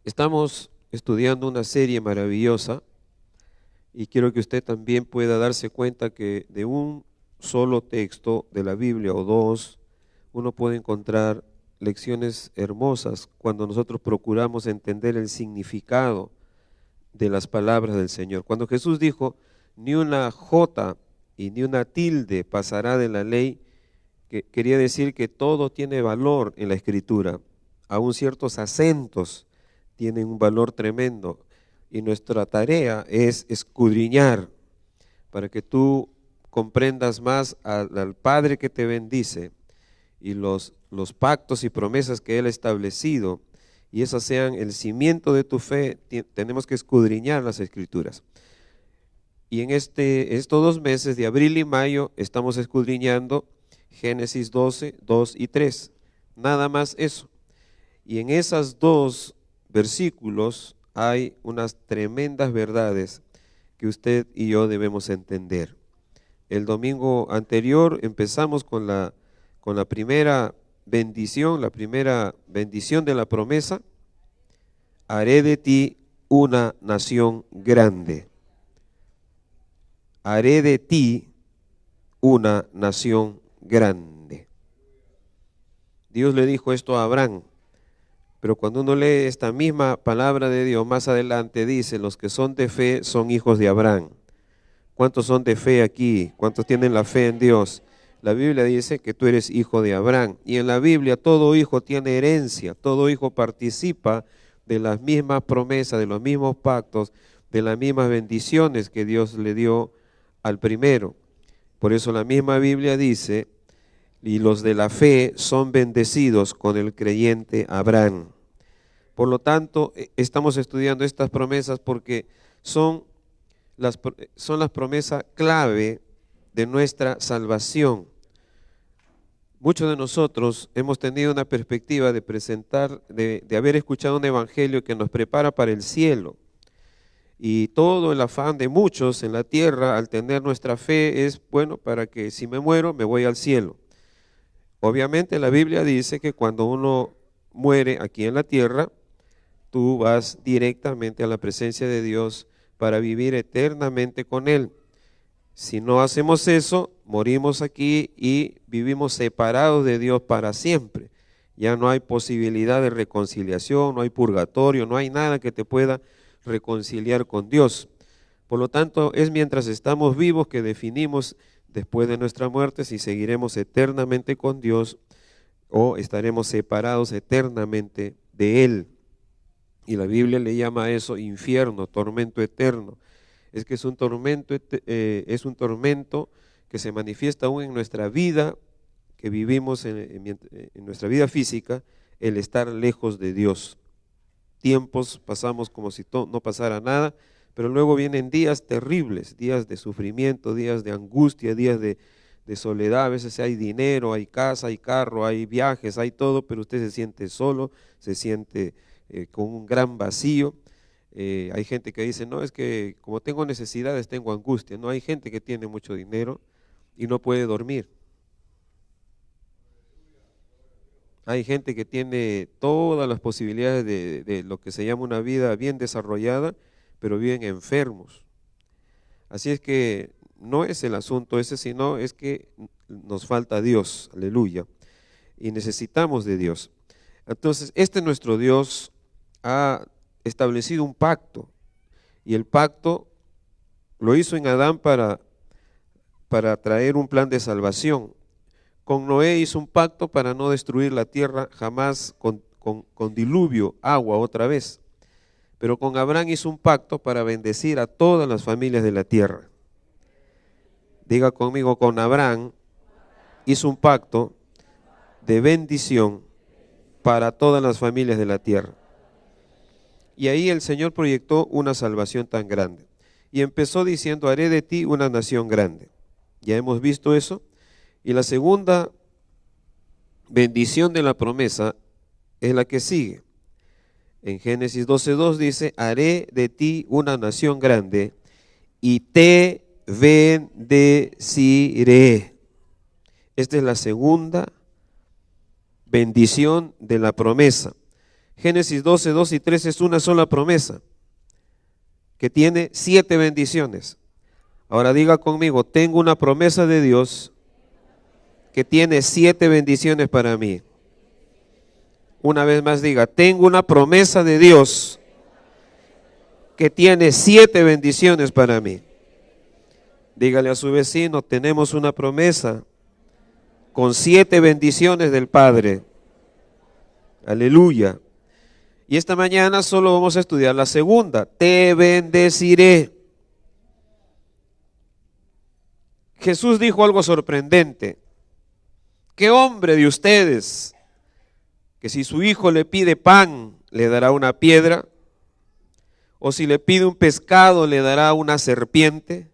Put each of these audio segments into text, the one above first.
Estamos estudiando una serie maravillosa y quiero que usted también pueda darse cuenta que de un solo texto de la Biblia o dos, uno puede encontrar lecciones hermosas cuando nosotros procuramos entender el significado de las palabras del Señor. Cuando Jesús dijo, ni una jota y ni una tilde pasará de la ley, que quería decir que todo tiene valor en la Escritura, aún ciertos acentos tienen un valor tremendo y nuestra tarea es escudriñar para que tú comprendas más al Padre que te bendice y los pactos y promesas que Él ha establecido y esas sean el cimiento de tu fe. Tenemos que escudriñar las Escrituras. Y en estos 2 meses de abril y mayo estamos escudriñando Génesis 12, 2 y 3. Nada más eso. Y en esas dos versículos hay unas tremendas verdades que usted y yo debemos entender. El domingo anterior empezamos con la primera bendición de la promesa: haré de ti una nación grande. Haré de ti una nación grande. Dios le dijo esto a Abraham. Pero cuando uno lee esta misma palabra de Dios, más adelante dice, los que son de fe son hijos de Abraham. ¿Cuántos son de fe aquí? ¿Cuántos tienen la fe en Dios? La Biblia dice que tú eres hijo de Abraham. Y en la Biblia todo hijo tiene herencia, todo hijo participa de las mismas promesas, de los mismos pactos, de las mismas bendiciones que Dios le dio al primero. Por eso la misma Biblia dice, y los de la fe son bendecidos con el creyente Abraham. Por lo tanto, estamos estudiando estas promesas porque son las promesas clave de nuestra salvación. Muchos de nosotros hemos tenido una perspectiva de presentar, de haber escuchado un evangelio que nos prepara para el cielo. Y todo el afán de muchos en la tierra al tener nuestra fe es, bueno, para que si me muero me voy al cielo. Obviamente la Biblia dice que cuando uno muere aquí en la tierra, tú vas directamente a la presencia de Dios para vivir eternamente con Él. Si no hacemos eso, morimos aquí y vivimos separados de Dios para siempre. Ya no hay posibilidad de reconciliación, no hay purgatorio, no hay nada que te pueda reconciliar con Dios. Por lo tanto, es mientras estamos vivos que definimos después de nuestra muerte si seguiremos eternamente con Dios o estaremos separados eternamente de Él. Y la Biblia le llama a eso infierno, tormento eterno. Es que es un tormento que se manifiesta aún en nuestra vida, que vivimos en nuestra vida física, el estar lejos de Dios. Tiempos pasamos como si no pasara nada, pero luego vienen días terribles, días de sufrimiento, días de angustia, días de soledad. A veces hay dinero, hay casa, hay carro, hay viajes, hay todo, pero usted se siente solo, se siente con un gran vacío. Hay gente que dice, no, es que como tengo necesidades, tengo angustia. No, hay gente que tiene mucho dinero y no puede dormir. Hay gente que tiene todas las posibilidades de lo que se llama una vida bien desarrollada, pero viven enfermos. Así es que no es el asunto ese, sino es que nos falta Dios, aleluya, y necesitamos de Dios. Entonces, nuestro Dios ha establecido un pacto, y el pacto lo hizo en Adán para traer un plan de salvación. Con Noé hizo un pacto para no destruir la tierra jamás con diluvio, agua otra vez. Pero con Abraham hizo un pacto para bendecir a todas las familias de la tierra. Diga conmigo, con Abraham hizo un pacto de bendición para todas las familias de la tierra. Y ahí el Señor proyectó una salvación tan grande. Y empezó diciendo, haré de ti una nación grande. Ya hemos visto eso. Y la segunda bendición de la promesa es la que sigue. En Génesis 12:2 dice, haré de ti una nación grande y te bendeciré. Esta es la segunda bendición de la promesa. Génesis 12, 2 y 3 es una sola promesa que tiene 7 bendiciones. Ahora diga conmigo, tengo una promesa de Dios que tiene 7 bendiciones para mí. Una vez más diga, tengo una promesa de Dios que tiene 7 bendiciones para mí. Dígale a su vecino, tenemos una promesa con 7 bendiciones del Padre. Aleluya. Y esta mañana solo vamos a estudiar la segunda. Te bendeciré. Jesús dijo algo sorprendente. ¿Qué hombre de ustedes que si su hijo le pide pan, le dará una piedra? ¿O si le pide un pescado, le dará una serpiente?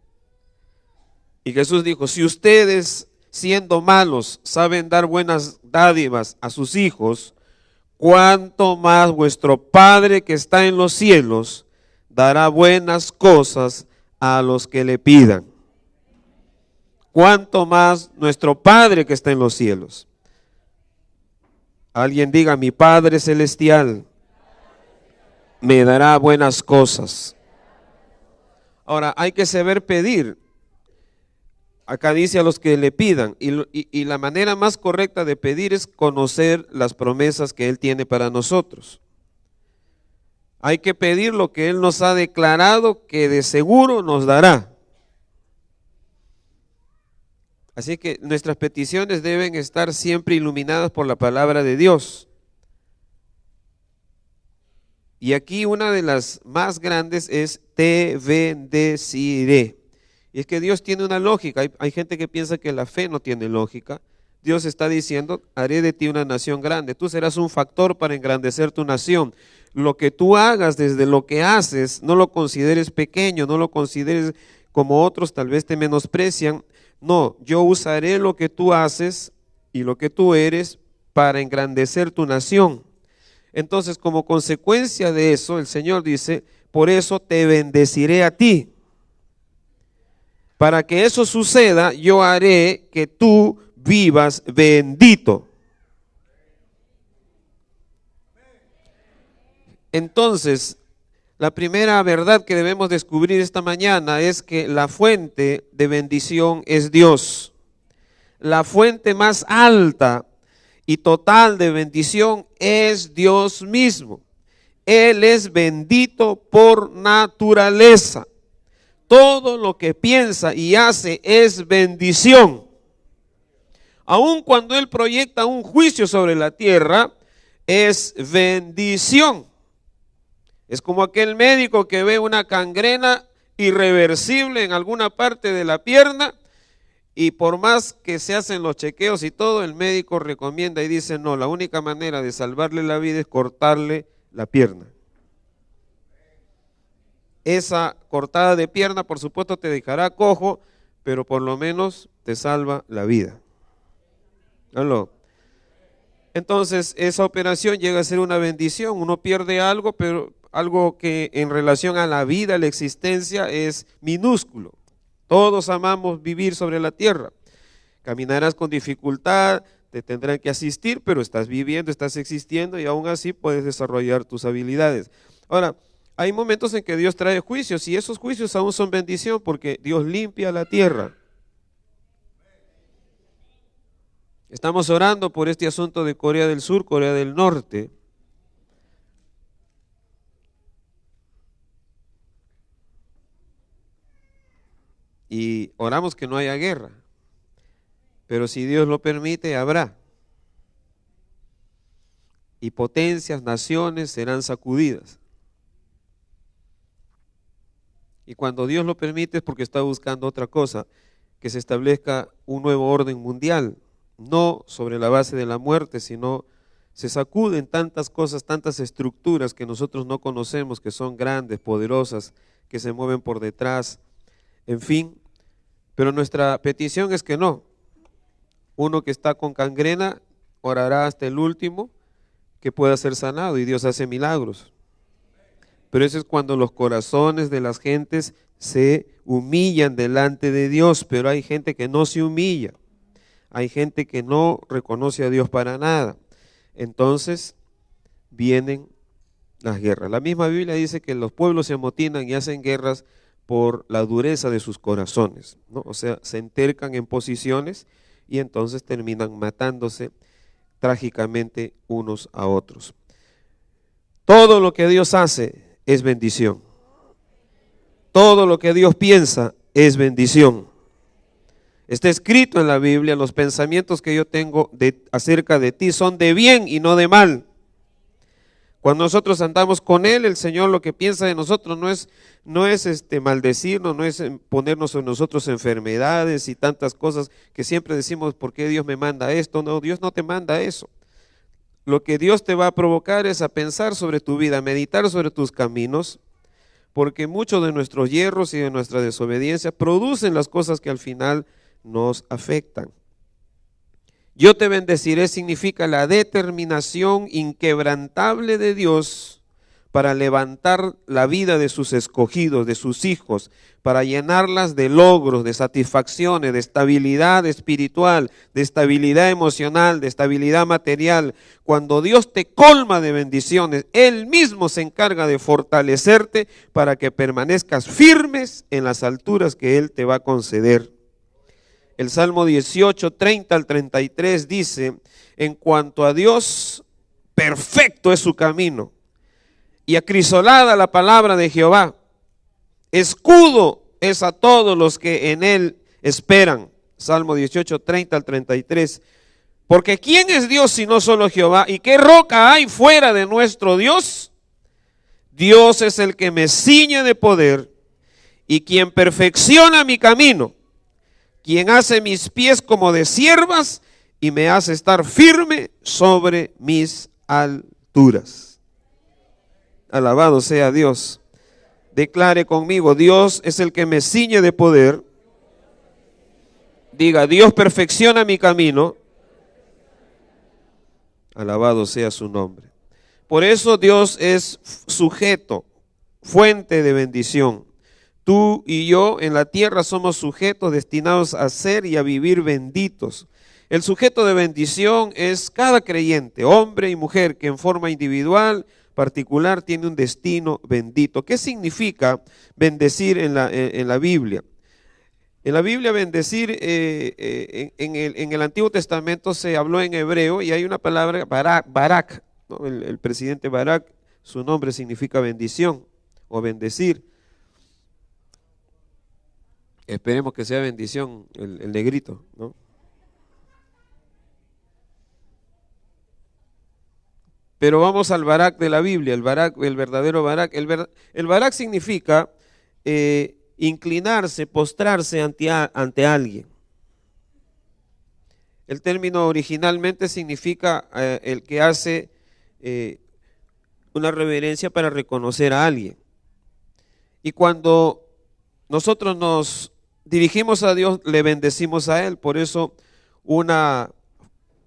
Y Jesús dijo, si ustedes, siendo malos, saben dar buenas dádivas a sus hijos, cuánto más vuestro Padre que está en los cielos dará buenas cosas a los que le pidan. Cuánto más nuestro Padre que está en los cielos. Alguien diga, mi Padre celestial me dará buenas cosas. Ahora, hay que saber pedir. Acá dice a los que le pidan, y la manera más correcta de pedir es conocer las promesas que Él tiene para nosotros. Hay que pedir lo que Él nos ha declarado que de seguro nos dará. Así que nuestras peticiones deben estar siempre iluminadas por la palabra de Dios. Y aquí una de las más grandes es te bendeciré. Y es que Dios tiene una lógica. Hay gente que piensa que la fe no tiene lógica. Dios está diciendo, haré de ti una nación grande. Tú serás un factor para engrandecer tu nación. Lo que tú hagas desde lo que haces, no lo consideres pequeño, no lo consideres como otros tal vez te menosprecian. No, yo usaré lo que tú haces y lo que tú eres para engrandecer tu nación. Entonces, como consecuencia de eso, el Señor dice, por eso te bendeciré a ti. Para que eso suceda, yo haré que tú vivas bendito. Entonces, la primera verdad que debemos descubrir esta mañana es que la fuente de bendición es Dios. La fuente más alta y total de bendición es Dios mismo. Él es bendito por naturaleza. Todo lo que piensa y hace es bendición. Aun cuando Él proyecta un juicio sobre la tierra, es bendición. Es como aquel médico que ve una gangrena irreversible en alguna parte de la pierna y por más que se hacen los chequeos y todo, el médico recomienda y dice, no, la única manera de salvarle la vida es cortarle la pierna. Esa cortada de pierna, por supuesto, te dejará cojo, pero por lo menos te salva la vida. ¿Aló? Entonces, esa operación llega a ser una bendición. Uno pierde algo, pero algo que en relación a la vida, a la existencia, es minúsculo. Todos amamos vivir sobre la tierra. Caminarás con dificultad, te tendrán que asistir, pero estás viviendo, estás existiendo y aún así puedes desarrollar tus habilidades. Ahora, hay momentos en que Dios trae juicios y esos juicios aún son bendición porque Dios limpia la tierra. Estamos orando por este asunto de Corea del Sur, Corea del Norte. Y oramos que no haya guerra. Pero si Dios lo permite, habrá. Y potencias, naciones serán sacudidas. Y cuando Dios lo permite es porque está buscando otra cosa, que se establezca un nuevo orden mundial, no sobre la base de la muerte, sino se sacuden tantas cosas, tantas estructuras que nosotros no conocemos, que son grandes, poderosas, que se mueven por detrás, en fin. Pero nuestra petición es que no. Uno que está con gangrena orará hasta el último que pueda ser sanado y Dios hace milagros. Pero eso es cuando los corazones de las gentes se humillan delante de Dios, pero hay gente que no se humilla, hay gente que no reconoce a Dios para nada. Entonces vienen las guerras. La misma Biblia dice que los pueblos se amotinan y hacen guerras por la dureza de sus corazones, ¿no? O sea, se entercan en posiciones y entonces terminan matándose trágicamente unos a otros. Todo lo que Dios hace es bendición. Todo lo que Dios piensa es bendición. Está escrito en la Biblia: los pensamientos que yo tengo acerca de ti son de bien y no de mal. Cuando nosotros andamos con Él, el Señor lo que piensa de nosotros no es maldecirnos, no es ponernos en nosotros enfermedades y tantas cosas que siempre decimos: ¿por qué Dios me manda esto? No, Dios no te manda eso. Lo que Dios te va a provocar es a pensar sobre tu vida, a meditar sobre tus caminos, porque muchos de nuestros hierros y de nuestra desobediencia producen las cosas que al final nos afectan. Yo te bendeciré significa la determinación inquebrantable de Dios para levantar la vida de sus escogidos, de sus hijos, para llenarlas de logros, de satisfacciones, de estabilidad espiritual, de estabilidad emocional, de estabilidad material. Cuando Dios te colma de bendiciones, Él mismo se encarga de fortalecerte para que permanezcas firmes en las alturas que Él te va a conceder. El Salmo 18, 30 al 33 dice: en cuanto a Dios, perfecto es su camino, y acrisolada la palabra de Jehová. Escudo es a todos los que en él esperan. Salmo 18, 30 al 33. Porque ¿quién es Dios sino solo Jehová? ¿Y qué roca hay fuera de nuestro Dios? Dios es el que me ciñe de poder y quien perfecciona mi camino, quien hace mis pies como de ciervas y me hace estar firme sobre mis alturas. Alabado sea Dios. Declare conmigo: Dios es el que me ciñe de poder. Diga: Dios perfecciona mi camino. Alabado sea su nombre. Por eso Dios es sujeto, fuente de bendición. Tú y yo en la tierra somos sujetos destinados a ser y a vivir benditos. El sujeto de bendición es cada creyente, hombre y mujer, que en forma individual, particular, tiene un destino bendito. ¿Qué significa bendecir en la Biblia? En la Biblia bendecir, en el Antiguo Testamento se habló en hebreo y hay una palabra, Barak, ¿no? El presidente Barak, su nombre significa bendición o bendecir. Esperemos que sea bendición el negrito, ¿no? Pero vamos al Barak de la Biblia, el verdadero Barak. El Barak significa inclinarse, postrarse ante alguien. El término originalmente significa el que hace una reverencia para reconocer a alguien. Y cuando nosotros nos dirigimos a Dios, le bendecimos a Él. Por eso una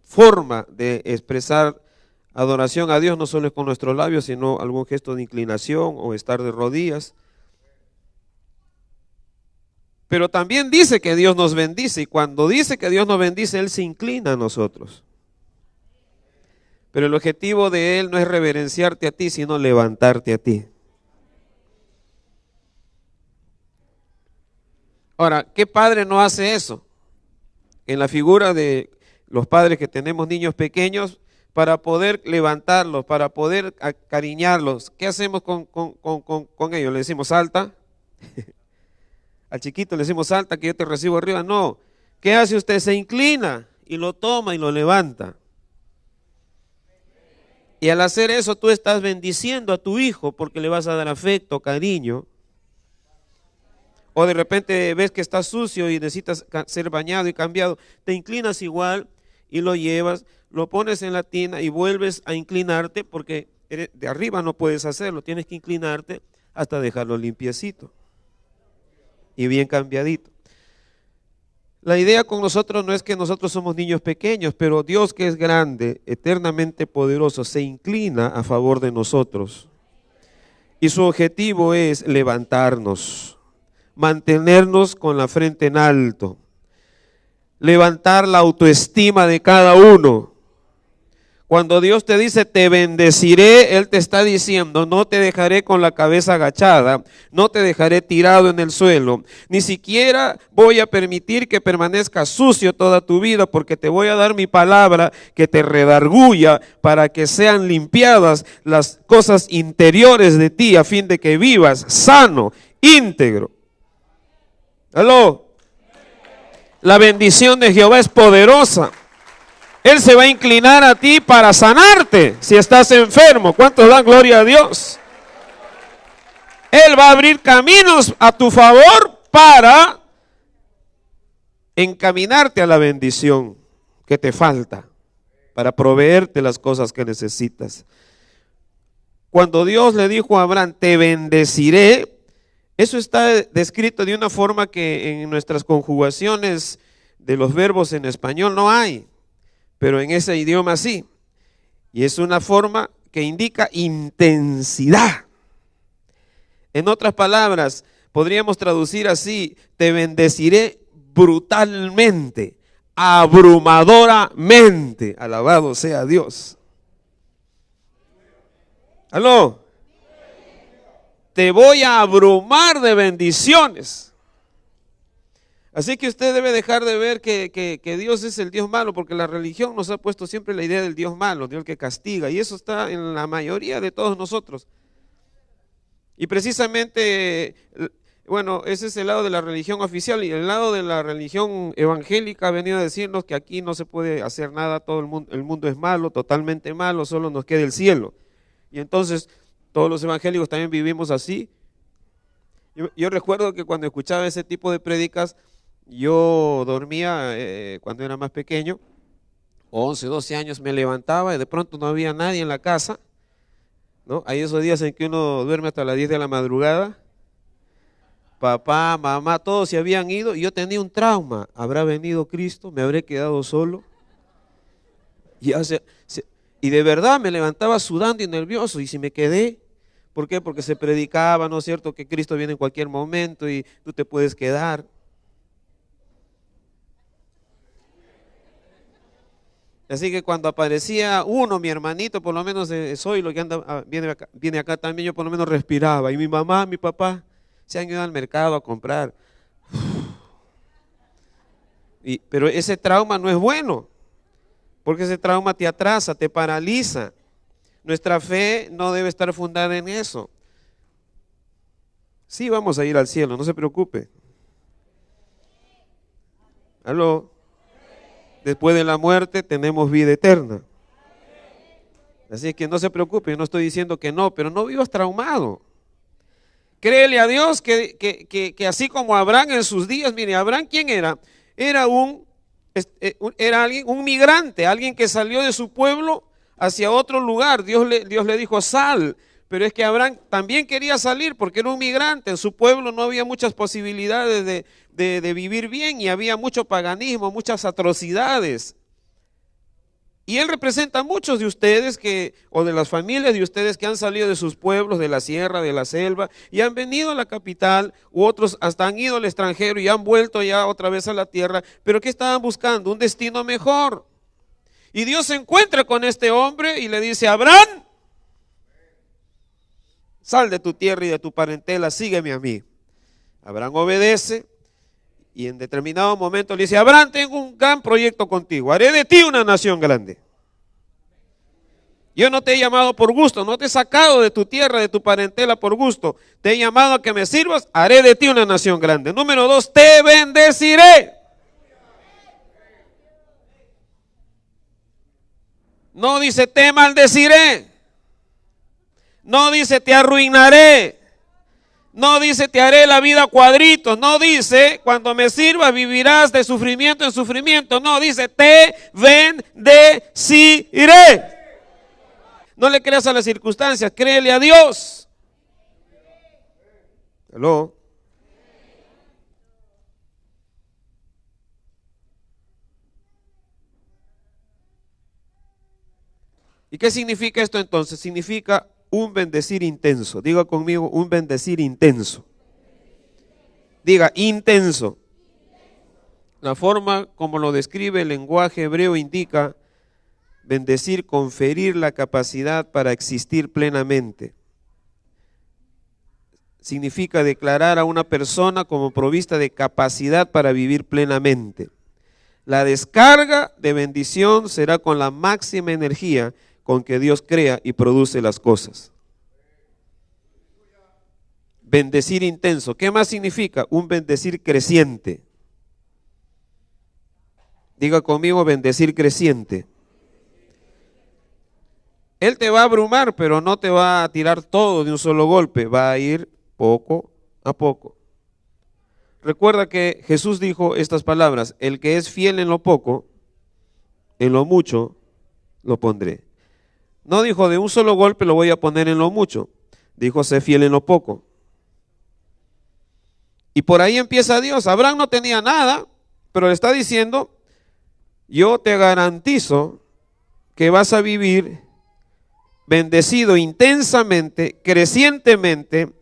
forma de expresar adoración a Dios no solo es con nuestros labios, sino algún gesto de inclinación o estar de rodillas. Pero también dice que Dios nos bendice, y cuando dice que Dios nos bendice, Él se inclina a nosotros. Pero el objetivo de Él no es reverenciarte a ti, sino levantarte a ti. Ahora, ¿qué padre no hace eso? En la figura de los padres que tenemos niños pequeños, para poder levantarlos, para poder acariñarlos, ¿qué hacemos con ellos? ¿Le decimos salta? Al chiquito le decimos salta que yo te recibo arriba. No, ¿qué hace usted? Se inclina y lo toma y lo levanta. Y al hacer eso tú estás bendiciendo a tu hijo porque le vas a dar afecto, cariño. O de repente ves que está sucio y necesitas ser bañado y cambiado, te inclinas igual y lo llevas, lo pones en la tina y vuelves a inclinarte porque de arriba no puedes hacerlo, tienes que inclinarte hasta dejarlo limpiecito y bien cambiadito. La idea con nosotros no es que nosotros somos niños pequeños, pero Dios, que es grande, eternamente poderoso, se inclina a favor de nosotros. Y su objetivo es levantarnos, mantenernos con la frente en alto, levantar la autoestima de cada uno. Cuando Dios te dice te bendeciré, Él te está diciendo no te dejaré con la cabeza agachada, no te dejaré tirado en el suelo, ni siquiera voy a permitir que permanezca sucio toda tu vida, porque te voy a dar mi palabra que te redarguya para que sean limpiadas las cosas interiores de ti, a fin de que vivas sano, íntegro. ¿Aló? La bendición de Jehová es poderosa. Él se va a inclinar a ti para sanarte si estás enfermo. ¿Cuántos dan gloria a Dios? Él va a abrir caminos a tu favor para encaminarte a la bendición que te falta, para proveerte las cosas que necesitas. Cuando Dios le dijo a Abraham, te bendeciré, eso está descrito de una forma que en nuestras conjugaciones de los verbos en español no hay, pero en ese idioma sí. Y es una forma que indica intensidad. En otras palabras, podríamos traducir así, te bendeciré brutalmente, abrumadoramente. Alabado sea Dios. ¿Aló? Te voy a abrumar de bendiciones. Así que usted debe dejar de ver que Dios es el Dios malo, porque la religión nos ha puesto siempre la idea del Dios malo, Dios que castiga, y eso está en la mayoría de todos nosotros. Y precisamente, bueno, ese es el lado de la religión oficial, y el lado de la religión evangélica ha venido a decirnos que aquí no se puede hacer nada, todo el mundo es malo, totalmente malo, solo nos queda el cielo. Y entonces todos los evangélicos también vivimos así. Yo recuerdo que cuando escuchaba ese tipo de prédicas, yo dormía cuando era más pequeño, 11, 12 años, me levantaba y de pronto no había nadie en la casa, ¿no? Hay esos días en que uno duerme hasta las 10 de la madrugada, papá, mamá, todos se habían ido y yo tenía un trauma. ¿Habrá venido Cristo? ¿Me habré quedado solo? Y de verdad me levantaba sudando y nervioso, y si me quedé, ¿por qué? Porque se predicaba, ¿no es cierto?, que Cristo viene en cualquier momento y tú te puedes quedar. Así que cuando aparecía uno, mi hermanito, por lo menos soy lo que anda, viene acá también, yo por lo menos respiraba. Y mi mamá, mi papá se han ido al mercado a comprar. Pero ese trauma no es bueno, porque ese trauma te atrasa, te paraliza. Nuestra fe no debe estar fundada en eso. Sí, vamos a ir al cielo, no se preocupe. ¿Aló? Después de la muerte tenemos vida eterna. Así que no se preocupe, yo no estoy diciendo que no, pero no vivas traumado. Créele a Dios que así como Abraham en sus días, mire, Abraham, ¿quién era? Era alguien, un migrante, alguien que salió de su pueblo hacia otro lugar. Dios le dijo, sal. Pero es que Abraham también quería salir porque era un migrante. En su pueblo no había muchas posibilidades de vivir bien, y había mucho paganismo, muchas atrocidades. Y él representa a muchos de ustedes o de las familias de ustedes que han salido de sus pueblos, de la sierra, de la selva, y han venido a la capital, u otros hasta han ido al extranjero y han vuelto ya otra vez a la tierra. Pero ¿qué estaban buscando? Un destino mejor. Y Dios se encuentra con este hombre y le dice, Abraham, sal de tu tierra y de tu parentela, sígueme a mí. Abraham obedece y en determinado momento le dice, Abraham, tengo un gran proyecto contigo, haré de ti una nación grande. Yo no te he llamado por gusto, no te he sacado de tu tierra, de tu parentela por gusto, te he llamado a que me sirvas, haré de ti una nación grande. Número 2, te bendeciré. No dice te maldeciré. No dice te arruinaré. No dice te haré la vida a cuadritos. No dice cuando me sirvas vivirás de sufrimiento en sufrimiento. No, dice te bendeciré. No le creas a las circunstancias, créele a Dios. ¿Aló? ¿Y qué significa esto entonces? Significa un bendecir intenso. Diga conmigo, un bendecir intenso. Diga, intenso. La forma como lo describe el lenguaje hebreo indica Bendecir, conferir la capacidad para existir plenamente. Significa declarar a una persona como provista de capacidad para vivir plenamente. La descarga de bendición será con la máxima energía con que Dios crea y produce las cosas. Bendecir intenso. ¿Qué más significa? Un bendecir creciente. Diga conmigo, bendecir creciente. Él te va a abrumar, pero no te va a tirar todo de un solo golpe. Va a ir poco a poco. Recuerda que Jesús dijo estas palabras: el que es fiel en lo poco, en lo mucho lo pondré. No dijo de un solo golpe lo voy a poner en lo mucho. Dijo, sé fiel en lo poco. Y por ahí empieza Dios. Abraham no tenía nada, pero le está diciendo, yo te garantizo que vas a vivir bendecido intensamente, crecientemente.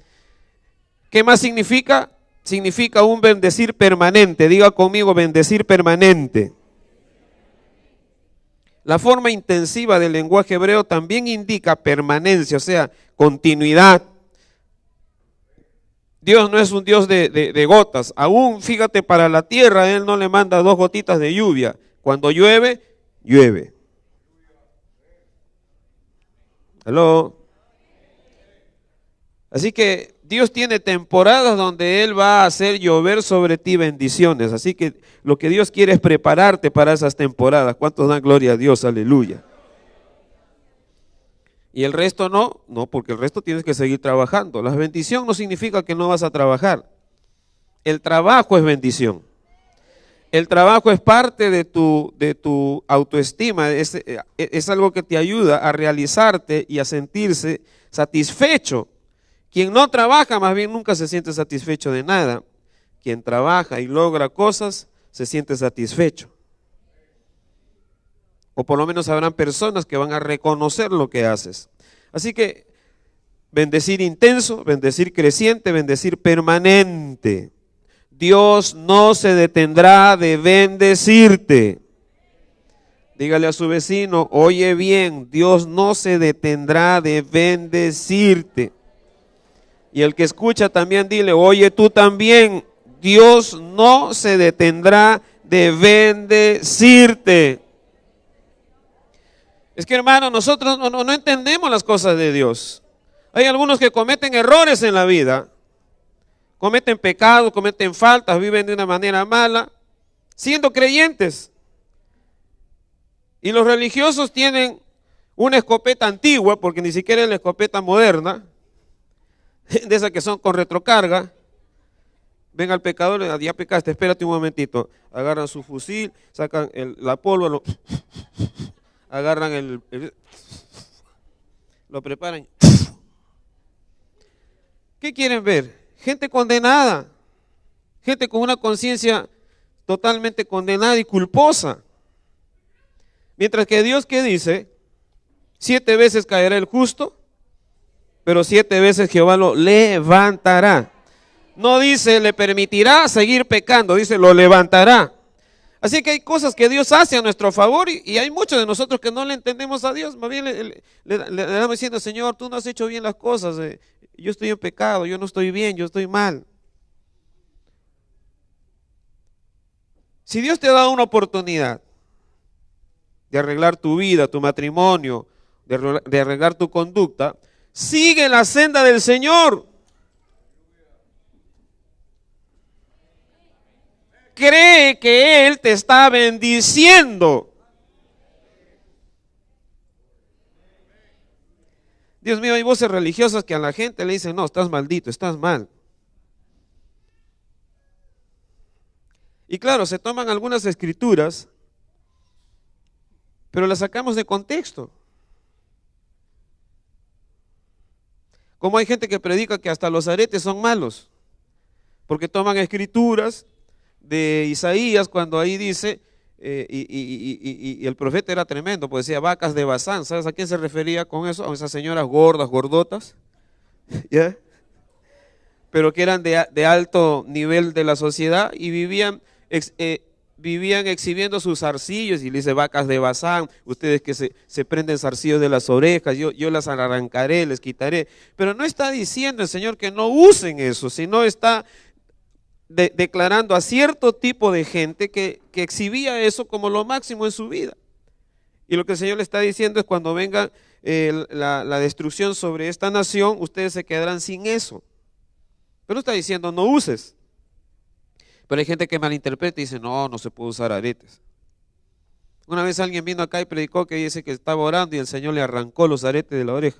¿Qué más significa? Significa un bendecir permanente. Diga conmigo, bendecir permanente. La forma intensiva del lenguaje hebreo también indica permanencia, o sea, continuidad. Dios no es un Dios de gotas. Aún, fíjate, para la tierra Él no le manda 2 gotitas de lluvia. Cuando llueve, llueve. ¿Aló? Así que Dios tiene temporadas donde Él va a hacer llover sobre ti bendiciones. Así que lo que Dios quiere es prepararte para esas temporadas. ¿Cuántos dan gloria a Dios? Aleluya. Y el resto no, porque el resto tienes que seguir trabajando. La bendición no significa que no vas a trabajar. El trabajo es bendición. El trabajo es parte de tu autoestima, es algo que te ayuda a realizarte y a sentirse satisfecho. Quien no trabaja más bien nunca se siente satisfecho de nada. Quien trabaja y logra cosas se siente satisfecho. O por lo menos habrán personas que van a reconocer lo que haces. Así que bendecir intenso, bendecir creciente, bendecir permanente. Dios no se detendrá de bendecirte. Dígale a su vecino, oye bien, Dios no se detendrá de bendecirte. Y el que escucha también dile, oye tú también, Dios no se detendrá de bendecirte. Es que hermano, nosotros no entendemos las cosas de Dios. Hay algunos que cometen errores en la vida, cometen pecados, cometen faltas, viven de una manera mala, siendo creyentes. Y los religiosos tienen una escopeta antigua, porque ni siquiera es la escopeta moderna, de esas que son con retrocarga. Ven al pecador, ya pecaste, espérate un momentito. Agarran su fusil, sacan la pólvora, agarran lo preparan. ¿Qué quieren ver? Gente condenada, gente con una conciencia totalmente condenada y culposa. Mientras que Dios, ¿qué dice? 7 veces caerá el justo, pero 7 veces Jehová lo levantará. No dice le permitirá seguir pecando, dice lo levantará. Así que hay cosas que Dios hace a nuestro favor y hay muchos de nosotros que no le entendemos a Dios. Más bien le damos diciendo, Señor, tú no has hecho bien las cosas, yo estoy en pecado, yo no estoy bien, yo estoy mal. Si Dios te da una oportunidad de arreglar tu vida, tu matrimonio, de arreglar tu conducta, sigue la senda del Señor. Cree que Él te está bendiciendo. Dios mío, hay voces religiosas que a la gente le dicen, no, estás maldito, estás mal. Y claro, se toman algunas escrituras, pero las sacamos de contexto. Como hay gente que predica que hasta los aretes son malos, porque toman escrituras de Isaías cuando ahí dice, y el profeta era tremendo, pues decía vacas de Bazán. ¿Sabes a quién se refería con eso? A esas señoras gordas, gordotas, ¿ya? Pero que eran de alto nivel de la sociedad y vivían vivían exhibiendo sus zarcillos, y le dice: vacas de Basán, ustedes que se prenden zarcillos de las orejas, yo las arrancaré, les quitaré. Pero no está diciendo el Señor que no usen eso, sino está declarando a cierto tipo de gente que exhibía eso como lo máximo en su vida. Y lo que el Señor le está diciendo es: cuando venga la destrucción sobre esta nación, ustedes se quedarán sin eso. Pero no está diciendo no uses. Pero hay gente que malinterpreta y dice: no se puede usar aretes. Una vez alguien vino acá y predicó que dice que estaba orando y el Señor le arrancó los aretes de la oreja.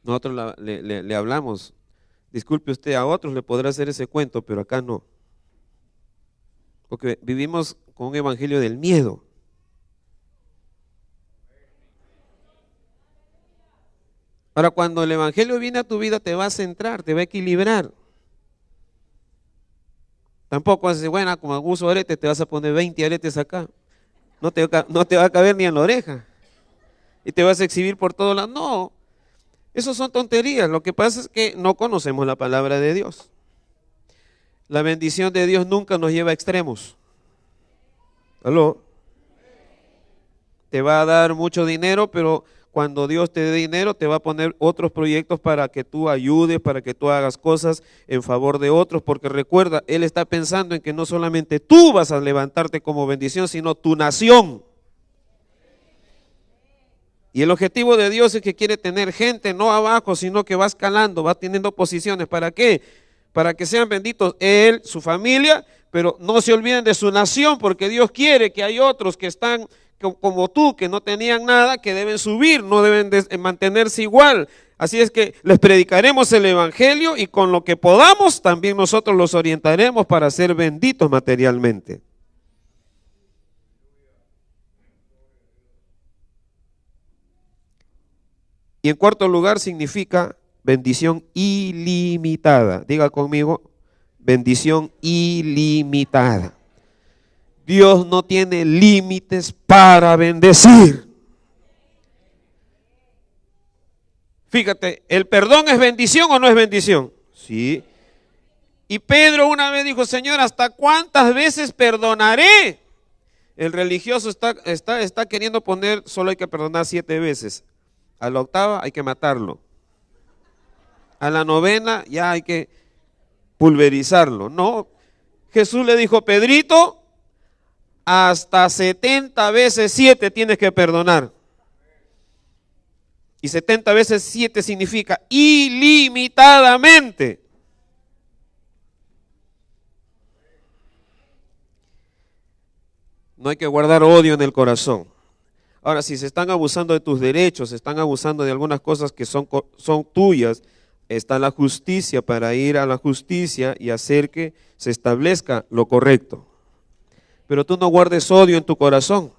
Nosotros le hablamos: disculpe usted, a otros le podrá hacer ese cuento, pero acá no. Porque vivimos con un evangelio del miedo. Ahora, cuando el evangelio viene a tu vida, te va a centrar, te va a equilibrar. Tampoco vas a decir: bueno, como uso aretes, te vas a poner 20 aretes acá. No te va a caber ni en la oreja. Y te vas a exhibir por todos lados. No, eso son tonterías. Lo que pasa es que no conocemos la palabra de Dios. La bendición de Dios nunca nos lleva a extremos. ¿Aló? Te va a dar mucho dinero, pero cuando Dios te dé dinero, te va a poner otros proyectos para que tú ayudes, para que tú hagas cosas en favor de otros, porque recuerda, Él está pensando en que no solamente tú vas a levantarte como bendición, sino tu nación. Y el objetivo de Dios es que quiere tener gente no abajo, sino que va escalando, va teniendo posiciones. ¿Para qué? Para que sean benditos Él, su familia, pero no se olviden de su nación, porque Dios quiere que hay otros que están como tú, que no tenían nada, que deben subir, no deben mantenerse igual. Así es que les predicaremos el evangelio y con lo que podamos también nosotros los orientaremos para ser benditos materialmente. Y en cuarto lugar significa bendición ilimitada. Diga conmigo: bendición ilimitada. Dios no tiene límites para bendecir. Fíjate, ¿el perdón es bendición o no es bendición? Sí. Y Pedro una vez dijo: Señor, ¿hasta cuántas veces perdonaré? El religioso está queriendo poner, solo hay que perdonar 7 veces. A la octava hay que matarlo. A la novena ya hay que pulverizarlo. No, Jesús le dijo: Pedrito, hasta 70 veces 7 tienes que perdonar. Y 70 veces 7 significa ilimitadamente. No hay que guardar odio en el corazón. Ahora, si se están abusando de tus derechos, se están abusando de algunas cosas que son tuyas, está la justicia para ir a la justicia y hacer que se establezca lo correcto. Pero tú no guardes odio en tu corazón.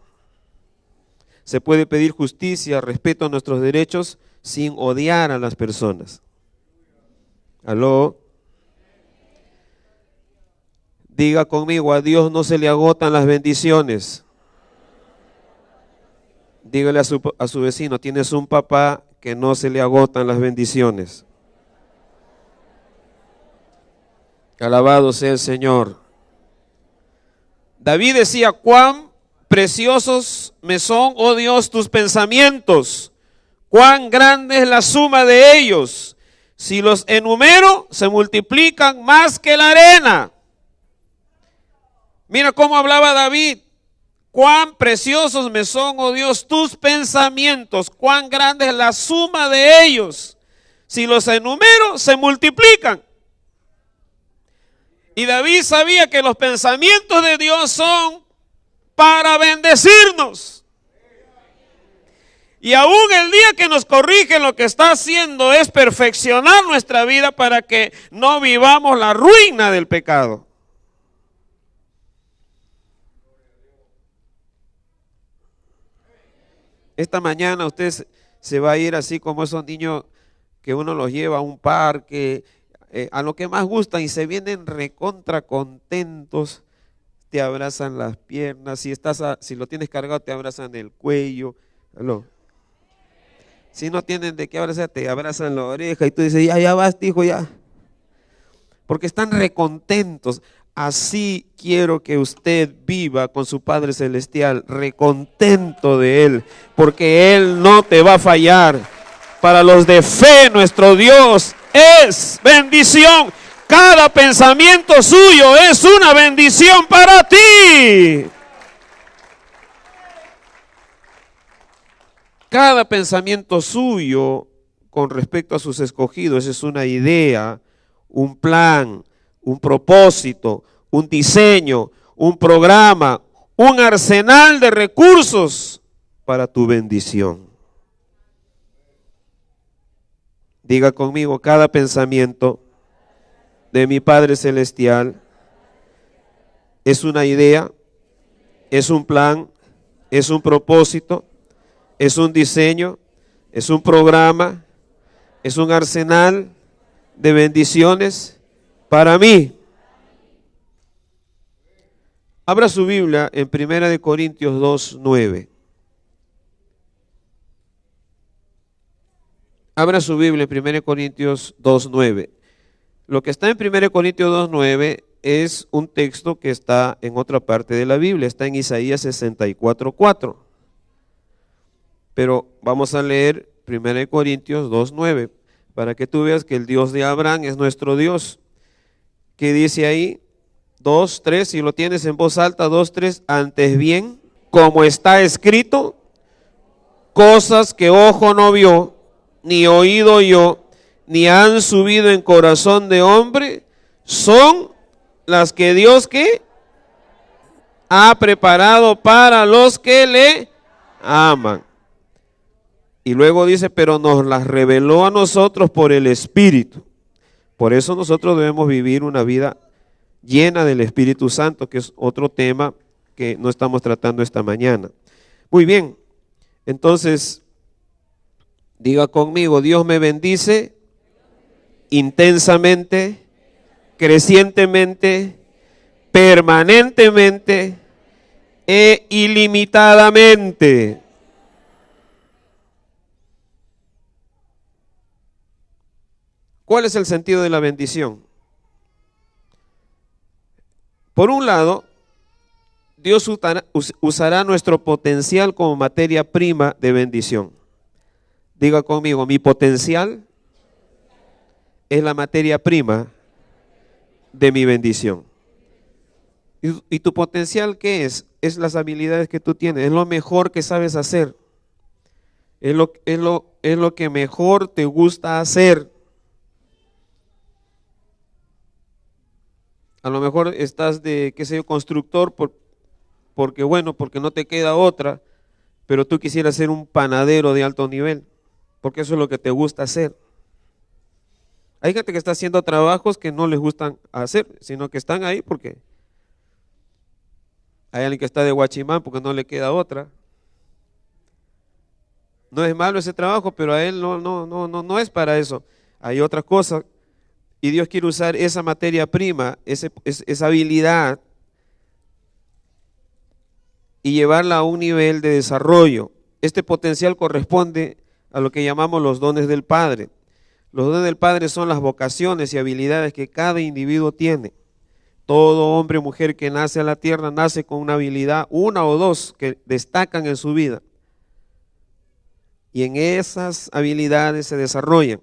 Se puede pedir justicia, respeto a nuestros derechos sin odiar a las personas. ¿Aló? Diga conmigo: a Dios no se le agotan las bendiciones. Dígale a su vecino: tienes un papá que no se le agotan las bendiciones. Alabado sea el Señor. David decía: cuán preciosos me son, oh Dios, tus pensamientos, cuán grande es la suma de ellos. Si los enumero, se multiplican más que la arena. Mira cómo hablaba David: cuán preciosos me son, oh Dios, tus pensamientos, cuán grande es la suma de ellos. Si los enumero, se multiplican. Y David sabía que los pensamientos de Dios son para bendecirnos. Y aún el día que nos corrige, lo que está haciendo es perfeccionar nuestra vida para que no vivamos la ruina del pecado. Esta mañana usted se va a ir así como esos niños que uno los lleva a un parque, a lo que más gustan, y se vienen recontra contentos, te abrazan las piernas, si lo tienes cargado te abrazan el cuello. ¿Aló? Si no tienen de qué abrazar, te abrazan la oreja y tú dices: ya vas, hijo, ya. Porque están recontentos. Así quiero que usted viva con su Padre Celestial, recontento de Él, porque Él no te va a fallar. Para los de fe, nuestro Dios es bendición. Cada pensamiento suyo es una bendición para ti. Cada pensamiento suyo con respecto a sus escogidos es una idea, un plan, un propósito, un diseño, un programa, un arsenal de recursos para tu bendición. Diga conmigo, cada pensamiento de mi Padre Celestial es una idea, es un plan, es un propósito, es un diseño, es un programa, es un arsenal de bendiciones para mí. Abra su Biblia en 1 Corintios 2:9. Abra su Biblia en 1 Corintios 2:9. Lo que está en 1 Corintios 2:9 es un texto que está en otra parte de la Biblia, está en Isaías 64:4. Pero vamos a leer 1 Corintios 2:9 para que tú veas que el Dios de Abraham es nuestro Dios. ¿Qué dice ahí? 2:3, si lo tienes en voz alta, 2:3, antes bien, como está escrito, cosas que ojo no vio, ni oído oyó, ni han subido en corazón de hombre, son las que Dios ¿qué? Ha preparado para los que le aman. Y luego dice, pero nos las reveló a nosotros por el Espíritu. Por eso nosotros debemos vivir una vida llena del Espíritu Santo, que es otro tema que no estamos tratando esta mañana. Muy bien, entonces, diga conmigo, Dios me bendice intensamente, crecientemente, permanentemente e ilimitadamente. ¿Cuál es el sentido de la bendición? Por un lado, Dios usará nuestro potencial como materia prima de bendición. Diga conmigo, mi potencial es la materia prima de mi bendición. ¿Y tu potencial qué es? Es las habilidades que tú tienes, es lo mejor que sabes hacer, es lo que mejor te gusta hacer. A lo mejor estás de, qué sé yo, constructor porque no te queda otra, pero tú quisieras ser un panadero de alto nivel, porque eso es lo que te gusta hacer. Hay gente que está haciendo trabajos que no les gustan hacer, sino que están ahí porque hay alguien que está de guachimán porque no le queda otra. No es malo ese trabajo, pero a él no es para eso. Hay otras cosas. Y Dios quiere usar esa materia prima, esa habilidad, y llevarla a un nivel de desarrollo. Este potencial corresponde a lo que llamamos los dones del Padre. Los dones del Padre son las vocaciones y habilidades que cada individuo tiene. Todo hombre o mujer que nace a la tierra nace con una habilidad, una o dos, que destacan en su vida. Y en esas habilidades se desarrollan.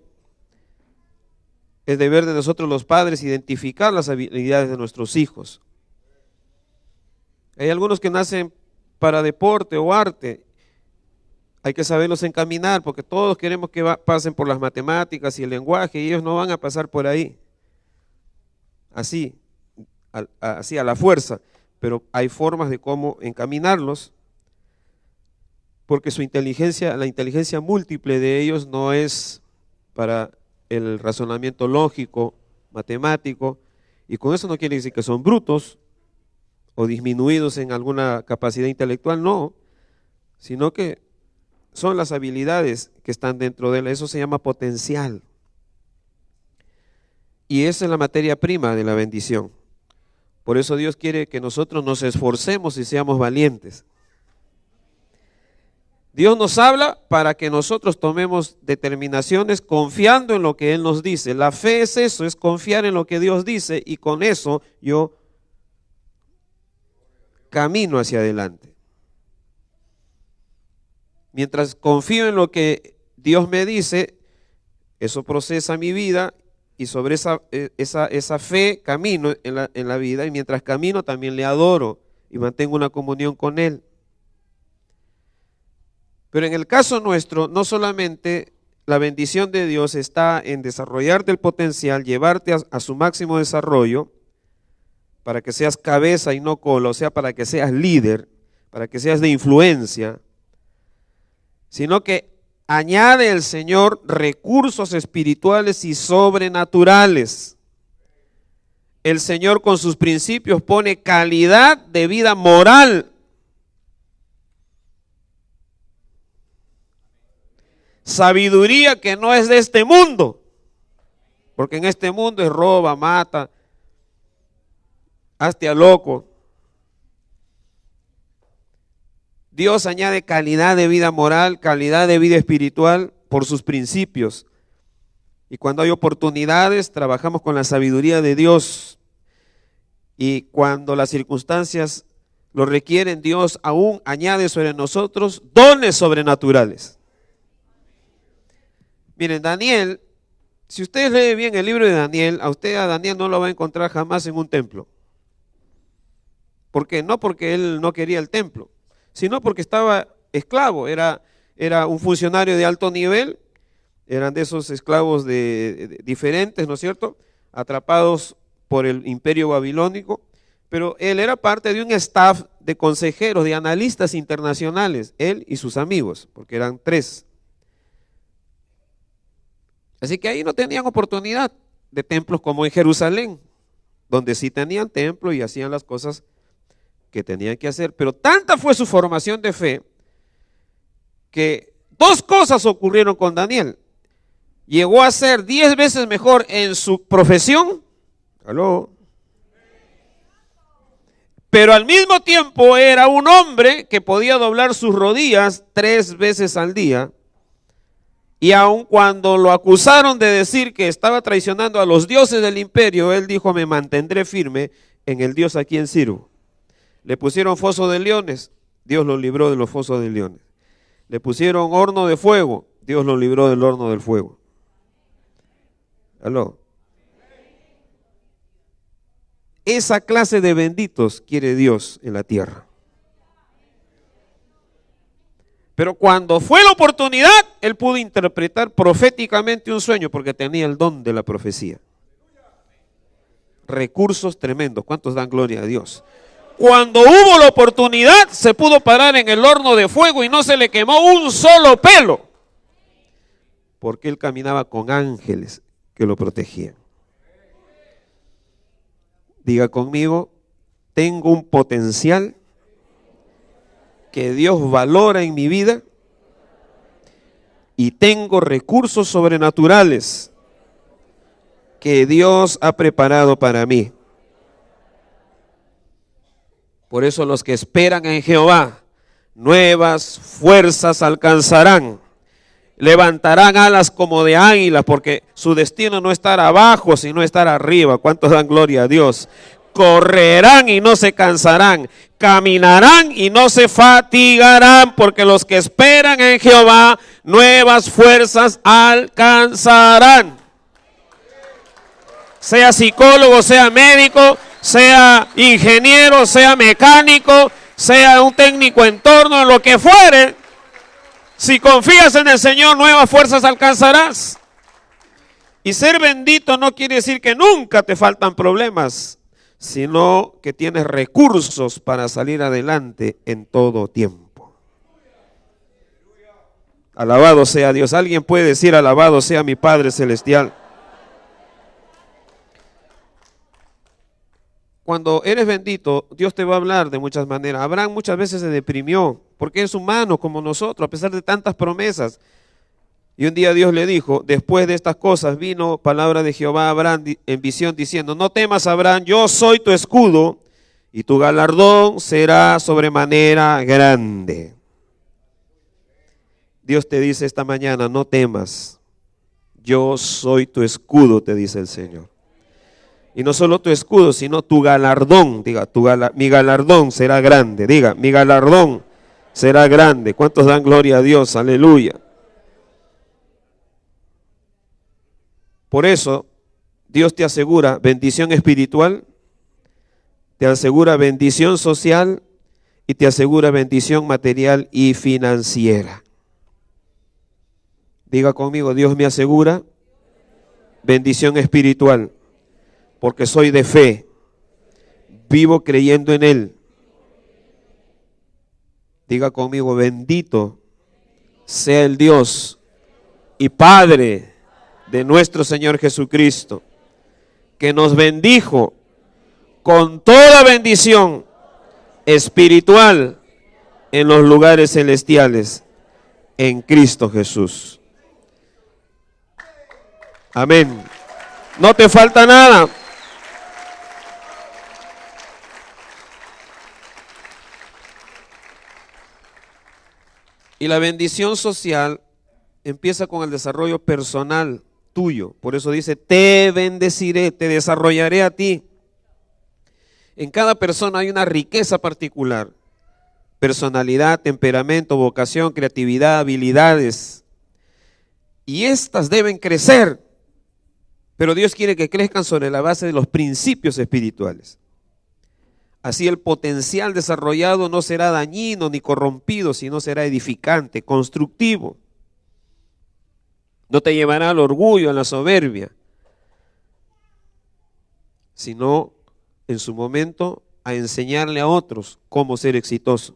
Es deber de nosotros los padres identificar las habilidades de nuestros hijos. Hay algunos que nacen para deporte o arte. Hay que saberlos encaminar porque todos queremos que pasen por las matemáticas y el lenguaje y ellos no van a pasar por ahí. Así a la fuerza. Pero hay formas de cómo encaminarlos porque su inteligencia, la inteligencia múltiple de ellos no es para el razonamiento lógico, matemático, y con eso no quiere decir que son brutos o disminuidos en alguna capacidad intelectual, no, sino que son las habilidades que están dentro de él, eso se llama potencial. Y esa es la materia prima de la bendición. Por eso Dios quiere que nosotros nos esforcemos y seamos valientes. Dios nos habla para que nosotros tomemos determinaciones confiando en lo que Él nos dice. La fe es eso, es confiar en lo que Dios dice y con eso yo camino hacia adelante. Mientras confío en lo que Dios me dice, eso procesa mi vida y sobre esa fe camino en la vida, y mientras camino también le adoro y mantengo una comunión con Él. Pero en el caso nuestro, no solamente la bendición de Dios está en desarrollarte el potencial, llevarte a su máximo desarrollo, para que seas cabeza y no cola, o sea, para que seas líder, para que seas de influencia, sino que añade el Señor recursos espirituales y sobrenaturales. El Señor con sus principios pone calidad de vida moral, sabiduría que no es de este mundo, porque en este mundo es roba, mata, hazte a loco. Dios añade calidad de vida moral, calidad de vida espiritual por sus principios. Y cuando hay oportunidades, trabajamos con la sabiduría de Dios. Y cuando las circunstancias lo requieren, Dios aún añade sobre nosotros dones sobrenaturales. Miren, Daniel, si ustedes leen bien el libro de Daniel, a Daniel no lo va a encontrar jamás en un templo. ¿Por qué? No porque él no quería el templo, sino porque estaba esclavo, era un funcionario de alto nivel, eran de esos esclavos diferentes, ¿no es cierto?, atrapados por el imperio babilónico, pero él era parte de un staff de consejeros, de analistas internacionales, él y sus amigos, porque eran 3. Así que ahí no tenían oportunidad de templos como en Jerusalén, donde sí tenían templo y hacían las cosas que tenían que hacer. Pero tanta fue su formación de fe que 2 cosas ocurrieron con Daniel. Llegó a ser 10 veces mejor en su profesión. ¿Aló? Pero al mismo tiempo era un hombre que podía doblar sus rodillas 3 veces al día. Y aun cuando lo acusaron de decir que estaba traicionando a los dioses del imperio, él dijo: me mantendré firme en el Dios a quien sirvo. Le pusieron foso de leones, Dios lo libró de los fosos de leones. Le pusieron horno de fuego, Dios lo libró del horno del fuego. ¿Aló? Esa clase de benditos quiere Dios en la tierra. Pero cuando fue la oportunidad, él pudo interpretar proféticamente un sueño porque tenía el don de la profecía. Recursos tremendos. ¿Cuántos dan gloria a Dios? Cuando hubo la oportunidad, se pudo parar en el horno de fuego y no se le quemó un solo pelo, porque él caminaba con ángeles que lo protegían. Diga conmigo: tengo un potencial que Dios valora en mi vida y tengo recursos sobrenaturales que Dios ha preparado para mí. Por eso los que esperan en Jehová, nuevas fuerzas alcanzarán, levantarán alas como de águila, porque su destino no es estar abajo, sino estar arriba. ¿Cuántos dan gloria a Dios? Correrán y no se cansarán, caminarán y no se fatigarán, porque los que esperan en Jehová, nuevas fuerzas alcanzarán. Sea psicólogo, sea médico, sea ingeniero, sea mecánico, sea un técnico en torno, lo que fuere, si confías en el Señor, nuevas fuerzas alcanzarás. Y ser bendito no quiere decir que nunca te faltan problemas, sino que tienes recursos para salir adelante en todo tiempo. Alabado sea Dios. ¿Alguien puede decir: alabado sea mi Padre Celestial? Cuando eres bendito, Dios te va a hablar de muchas maneras. Abraham muchas veces se deprimió, porque es humano como nosotros, a pesar de tantas promesas. Y un día Dios le dijo: después de estas cosas vino palabra de Jehová a Abraham en visión diciendo: no temas, Abraham, yo soy tu escudo y tu galardón será sobremanera grande. Dios te dice esta mañana: no temas, yo soy tu escudo, te dice el Señor. Y no solo tu escudo, sino tu galardón. Diga, mi galardón será grande. Diga, mi galardón será grande. ¿Cuántos dan gloria a Dios? Aleluya. Por eso, Dios te asegura bendición espiritual, te asegura bendición social y te asegura bendición material y financiera. Diga conmigo, Dios me asegura bendición espiritual, porque soy de fe, vivo creyendo en Él. Diga conmigo, bendito sea el Dios y Padre de nuestro Señor Jesucristo, que nos bendijo con toda bendición espiritual en los lugares celestiales en Cristo Jesús. Amén. No te falta nada. Y la bendición social empieza con el desarrollo personal tuyo. Por eso dice, te bendeciré, te desarrollaré a ti. En cada persona hay una riqueza particular. Personalidad, temperamento, vocación, creatividad, habilidades. Y estas deben crecer. Pero Dios quiere que crezcan sobre la base de los principios espirituales. Así el potencial desarrollado no será dañino ni corrompido, sino será edificante, constructivo. No te llevará al orgullo, a la soberbia, sino en su momento a enseñarle a otros cómo ser exitoso.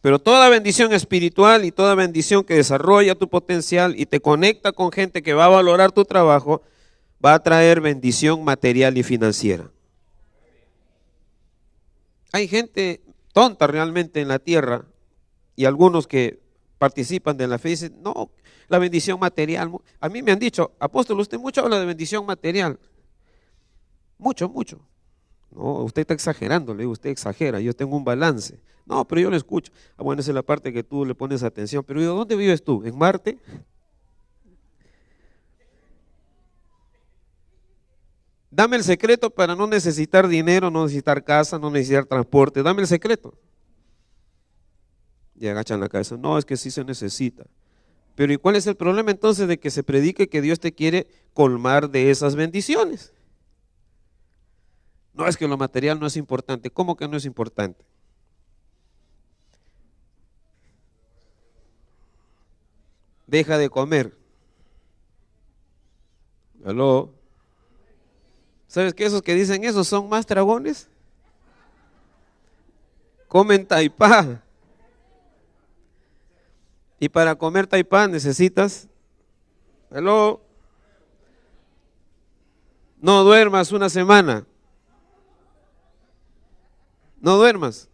Pero toda bendición espiritual y toda bendición que desarrolla tu potencial y te conecta con gente que va a valorar tu trabajo, va a traer bendición material y financiera. Hay gente tonta realmente en la tierra y algunos que participan de la fe dicen, no, la bendición material. A mí me han dicho, apóstol, usted mucho habla de bendición material. Mucho. No, usted está exagerando, le digo, usted exagera, yo tengo un balance. No, pero yo lo escucho. Bueno, esa es la parte que tú le pones atención. Pero yo, ¿dónde vives tú? ¿En Marte? Dame el secreto para no necesitar dinero, no necesitar casa, no necesitar transporte. Dame el secreto. Y agachan la cabeza. No, es que sí se necesita. Pero ¿y cuál es el problema entonces de que se predique que Dios te quiere colmar de esas bendiciones? No, es que lo material no es importante. ¿Cómo que no es importante? Deja de comer. ¿Aló? ¿Sabes que esos que dicen eso son más dragones? Comen taipá. Y para comer taipá necesitas, ¿aló? No duermas una semana. No duermas.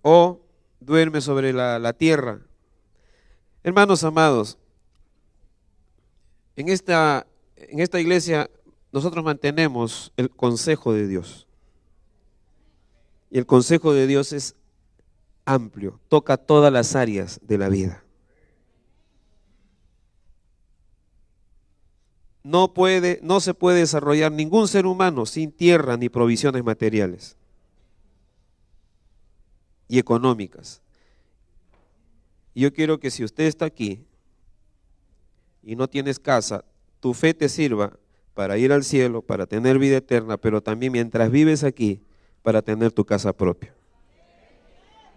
O duerme sobre la tierra. Hermanos amados, en esta iglesia nosotros mantenemos el consejo de Dios. Y el consejo de Dios es amplio, toca todas las áreas de la vida. No se puede desarrollar ningún ser humano sin tierra ni provisiones materiales y económicas. Y yo quiero que si usted está aquí y no tienes casa, tu fe te sirva para ir al cielo, para tener vida eterna, pero también mientras vives aquí, para tener tu casa propia.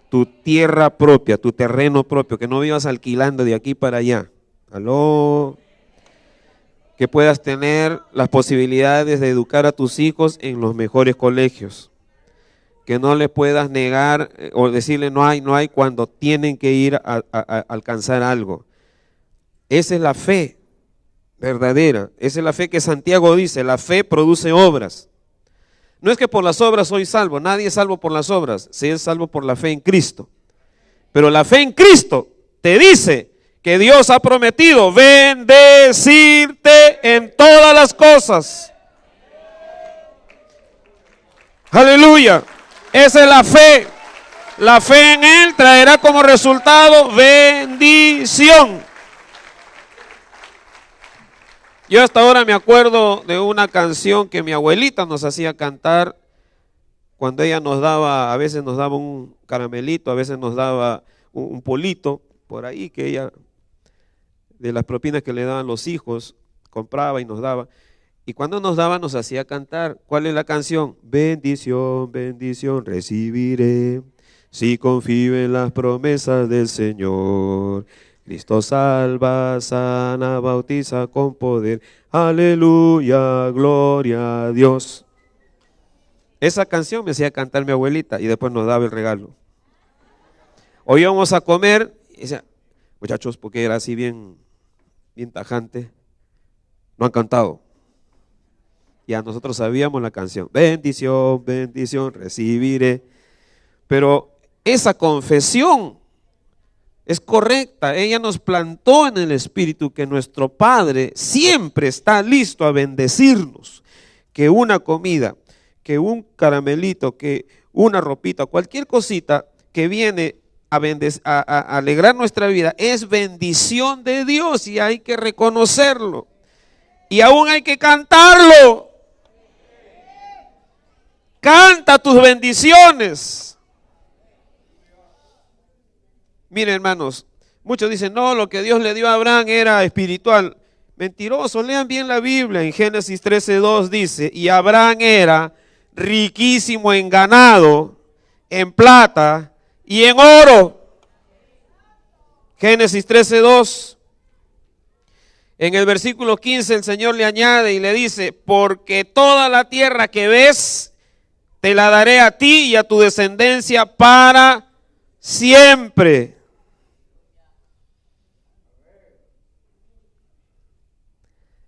Tu tierra propia, tu terreno propio, que no vivas alquilando de aquí para allá. ¿Aló? Que puedas tener las posibilidades de educar a tus hijos en los mejores colegios. Que no le puedas negar o decirle no hay cuando tienen que ir a alcanzar algo. Esa es la fe verdadera, esa es la fe que Santiago dice, la fe produce obras. No es que por las obras soy salvo, nadie es salvo por las obras, se es salvo por la fe en Cristo. Pero la fe en Cristo te dice que Dios ha prometido bendecirte en todas las cosas. Aleluya. Esa es la fe. La fe en Él traerá como resultado bendición. Yo hasta ahora me acuerdo de una canción que mi abuelita nos hacía cantar cuando ella nos daba, a veces nos daba un caramelito, a veces nos daba un polito, por ahí que ella, de las propinas que le daban los hijos, compraba y nos daba. Y cuando nos daba nos hacía cantar. ¿Cuál es la canción? Bendición, bendición recibiré, si confío en las promesas del Señor. Cristo salva, sana, bautiza con poder. Aleluya, gloria a Dios. Esa canción me hacía cantar mi abuelita y después nos daba el regalo. Hoy íbamos a comer y decía, muchachos, porque era así bien tajante, no han cantado. Ya nosotros sabíamos la canción. Bendición, bendición recibiré. Pero esa confesión es correcta. Ella nos plantó en el espíritu que nuestro Padre siempre está listo a bendecirnos. Que una comida, que un caramelito, que una ropita, cualquier cosita que viene a alegrar nuestra vida es bendición de Dios y hay que reconocerlo. Y aún hay que cantarlo. Canta tus bendiciones. Miren, hermanos, muchos dicen, no, lo que Dios le dio a Abraham era espiritual. Mentiroso, lean bien la Biblia. En Génesis 13:2 dice, y Abraham era riquísimo en ganado, en plata y en oro. Génesis 13:2. En el versículo 15 el Señor le añade y le dice, porque toda la tierra que ves te la daré a ti y a tu descendencia para siempre.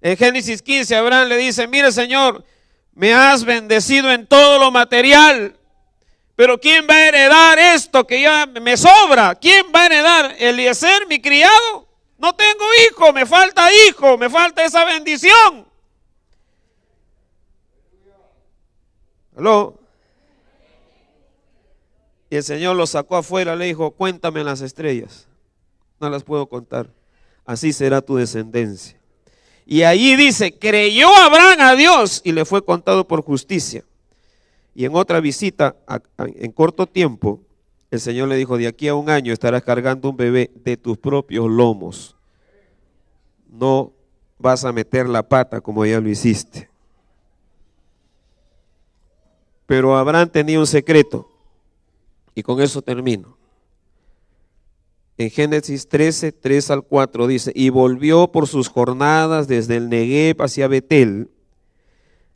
En Génesis 15 Abraham le dice, mire Señor, me has bendecido en todo lo material, pero ¿quién va a heredar esto que ya me sobra? ¿Quién va a heredar? Eliezer, mi criado. No tengo hijo, me falta esa bendición. ¿Aló? Y el Señor lo sacó afuera, le dijo, cuéntame las estrellas. No las puedo contar. Así será tu descendencia. Y allí dice, creyó Abraham a Dios y le fue contado por justicia. Y en otra visita, en corto tiempo, el Señor le dijo, de aquí a un año estarás cargando un bebé de tus propios lomos. No vas a meter la pata como ya lo hiciste. Pero Abraham tenía un secreto. Y con eso termino. En Génesis 13, 3 al 4 dice, y volvió por sus jornadas desde el Negueb hacia Betel,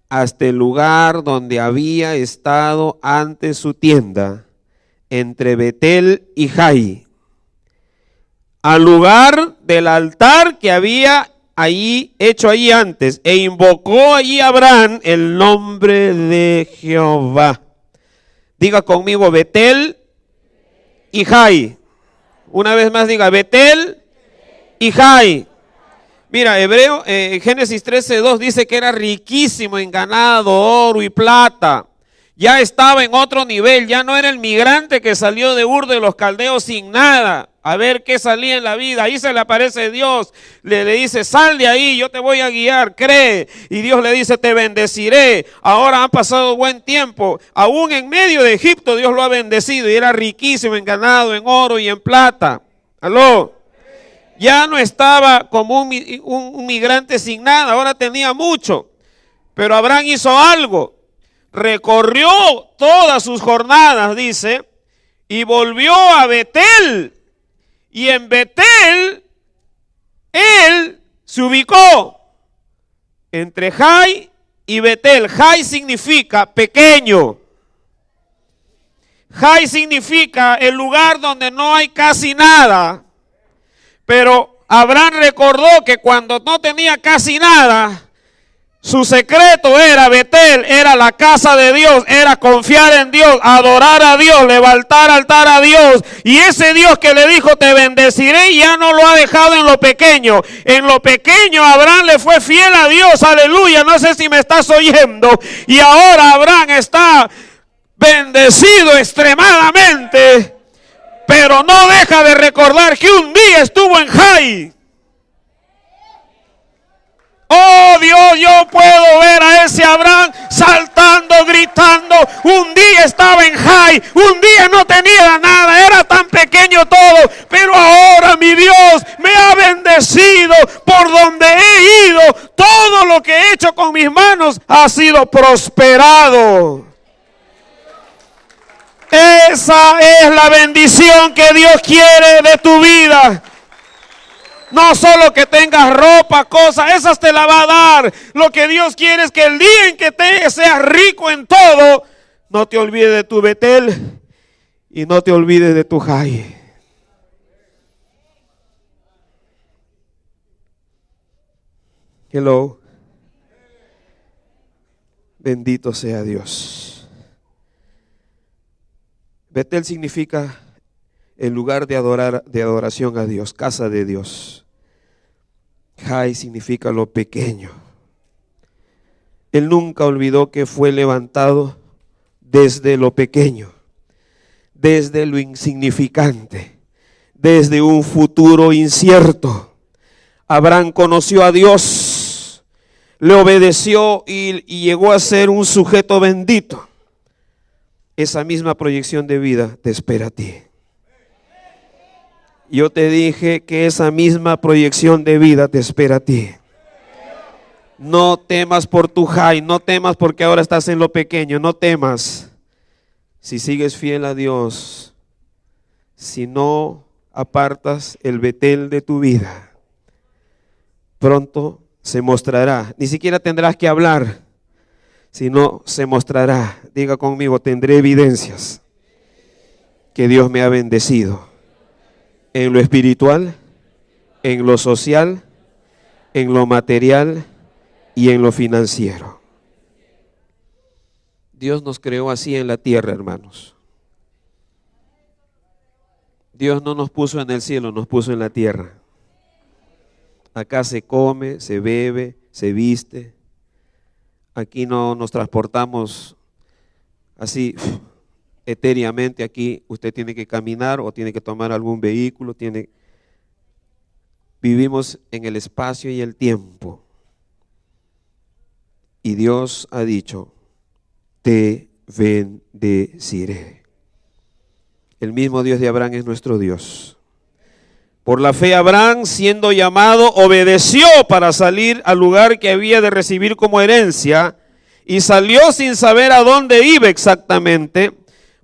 hasta el lugar donde había estado antes su tienda, entre Betel y Jai, al lugar del altar que había hecho allí antes, e invocó allí Abraham el nombre de Jehová. Diga conmigo, Betel y Jai. Una vez más diga, Betel y Jai. Mira, Génesis 13:2 dice que era riquísimo en ganado, oro y plata. Ya estaba en otro nivel, ya no era el migrante que salió de Ur de los Caldeos sin nada, a ver qué salía en la vida. Ahí se le aparece Dios, le dice, sal de ahí, yo te voy a guiar, cree. Y Dios le dice, te bendeciré. Ahora ha pasado buen tiempo, aún en medio de Egipto Dios lo ha bendecido y era riquísimo en ganado, en oro y en plata. ¿Aló? Ya no estaba como un migrante sin nada, ahora tenía mucho. Pero Abraham hizo algo. Recorrió todas sus jornadas, dice, y volvió a Betel. Y en Betel, él se ubicó entre Jai y Betel. Jai significa pequeño. Jai significa el lugar donde no hay casi nada. Pero Abraham recordó que cuando no tenía casi nada, su secreto era Betel, era la casa de Dios, era confiar en Dios, adorar a Dios, levantar altar a Dios. Y ese Dios que le dijo, te bendeciré, ya no lo ha dejado en lo pequeño. En lo pequeño Abraham le fue fiel a Dios, aleluya, no sé si me estás oyendo. Y ahora Abraham está bendecido extremadamente, pero no deja de recordar que un día estuvo en Jai. ¡Oh! ese Abraham saltando, gritando. Un día estaba en high, un día no tenía nada, era tan pequeño todo, pero ahora mi Dios me ha bendecido. Por donde he ido, todo lo que he hecho con mis manos ha sido prosperado. Esa es la bendición que Dios quiere de tu vida. No solo que tengas ropa, cosas, esas te la va a dar. Lo que Dios quiere es que el día en que te seas rico en todo, no te olvides de tu Betel y no te olvides de tu Jai. Hello. Bendito sea Dios. Betel significa el lugar de adoración a Dios, casa de Dios. Jai significa lo pequeño. Él nunca olvidó que fue levantado desde lo pequeño, desde lo insignificante, desde un futuro incierto. Abraham conoció a Dios, le obedeció y llegó a ser un sujeto bendito. Esa misma proyección de vida te espera a ti. Yo te dije que esa misma proyección de vida te espera a ti. No temas por tu high, no temas porque ahora estás en lo pequeño, no temas. Si sigues fiel a Dios, si no apartas el Betel de tu vida, pronto se mostrará. Ni siquiera tendrás que hablar, sino se mostrará. Diga conmigo, tendré evidencias que Dios me ha bendecido. En lo espiritual, en lo social, en lo material y en lo financiero. Dios nos creó así en la tierra, hermanos. Dios no nos puso en el cielo, nos puso en la tierra. Acá se come, se bebe, se viste. Aquí no nos transportamos así etéreamente. Aquí usted tiene que caminar o tiene que tomar algún vehículo. Vivimos en el espacio y el tiempo. Y Dios ha dicho, te bendeciré. El mismo Dios de Abraham es nuestro Dios. Por la fe Abraham, siendo llamado, obedeció para salir al lugar que había de recibir como herencia y salió sin saber a dónde iba exactamente.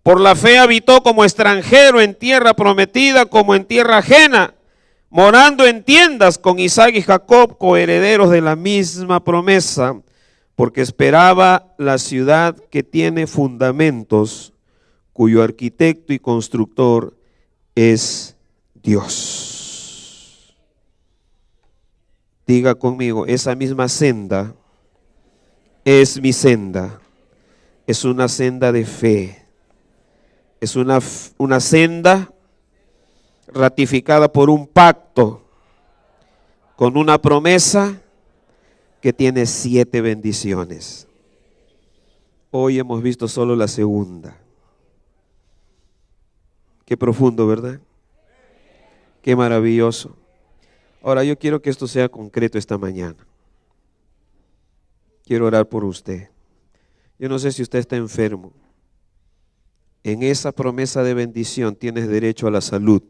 Por la fe habitó como extranjero en tierra prometida, como en tierra ajena, morando en tiendas con Isaac y Jacob, coherederos de la misma promesa, porque esperaba la ciudad que tiene fundamentos, cuyo arquitecto y constructor es Dios. Diga conmigo, esa misma senda es mi senda. Es una senda de fe. Es una senda ratificada por un pacto con una promesa que tiene 7 bendiciones. Hoy hemos visto solo la segunda. Qué profundo, ¿verdad? Qué maravilloso. Ahora yo quiero que esto sea concreto esta mañana. Quiero orar por usted. Yo no sé si usted está enfermo. En esa promesa de bendición tienes derecho a la salud.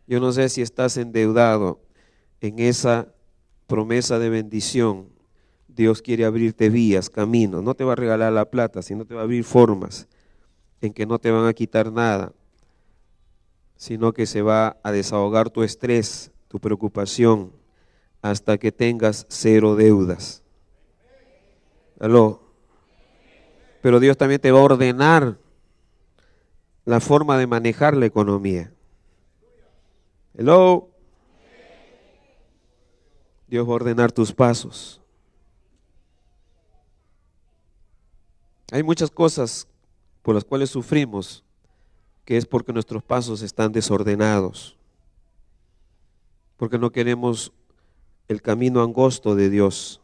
Yo no sé si estás endeudado. En esa promesa de bendición, Dios quiere abrirte vías, caminos. No te va a regalar la plata, sino te va a abrir formas en que no te van a quitar nada, sino que se va a desahogar tu estrés, tu preocupación, hasta que tengas 0 deudas. ¿Aló? Pero Dios también te va a ordenar la forma de manejar la economía. ¿Hello? Dios va a ordenar tus pasos. Hay muchas cosas por las cuales sufrimos, que es porque nuestros pasos están desordenados, porque no queremos el camino angosto de Dios,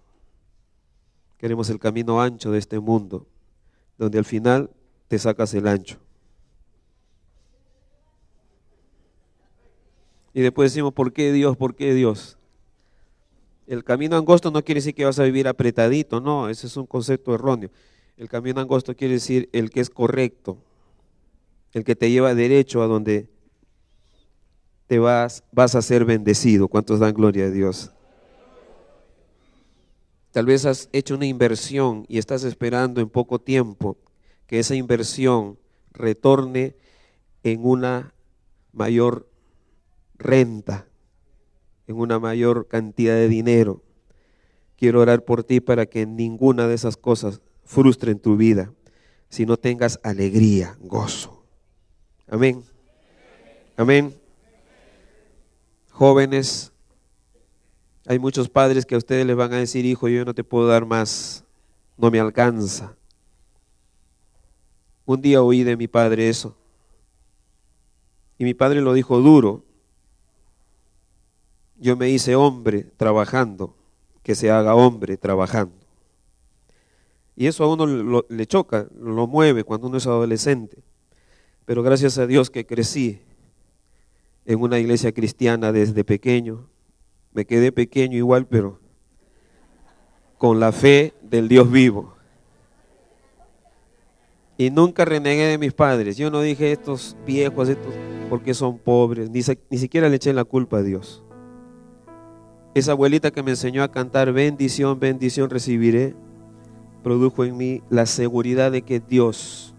queremos el camino ancho de este mundo, donde al final te sacas el ancho. Y después decimos, ¿por qué Dios? ¿Por qué Dios? El camino angosto no quiere decir que vas a vivir apretadito, no, ese es un concepto erróneo. El camino angosto quiere decir el que es correcto, el que te lleva derecho a donde te vas a ser bendecido. ¿Cuántos dan gloria a Dios? Tal vez has hecho una inversión y estás esperando en poco tiempo que esa inversión retorne en una mayor renta, en una mayor cantidad de dinero. Quiero orar por ti para que ninguna de esas cosas frustren tu vida, sino tengas alegría, gozo. Amén. Amén. Jóvenes, hay muchos padres que a ustedes les van a decir: hijo, yo no te puedo dar más, no me alcanza. Un día oí de mi padre eso, y mi padre lo dijo duro: yo me hice hombre trabajando, que se haga hombre trabajando. Y eso a uno le choca, lo mueve cuando uno es adolescente. Pero gracias a Dios que crecí en una iglesia cristiana desde pequeño. Me quedé pequeño igual, pero con la fe del Dios vivo. Y nunca renegué de mis padres. Yo no dije estos viejos, estos porque son pobres, ni siquiera le eché la culpa a Dios. Esa abuelita que me enseñó a cantar bendición, bendición recibiré, produjo en mí la seguridad de que Dios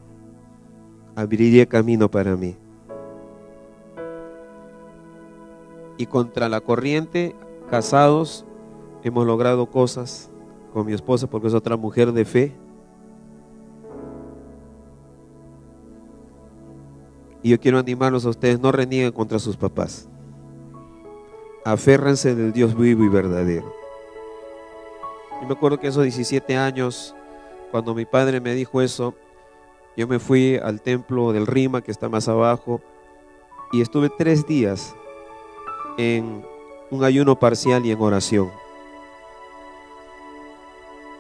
abriría camino para mí. Y contra la corriente, casados, hemos logrado cosas con mi esposa porque es otra mujer de fe. Y yo quiero animarlos a ustedes: no renieguen contra sus papás. Aférrense del Dios vivo y verdadero. Yo me acuerdo que esos 17 años, cuando mi padre me dijo eso, yo me fui al templo del Rima, que está más abajo, y estuve 3 días en un ayuno parcial y en oración.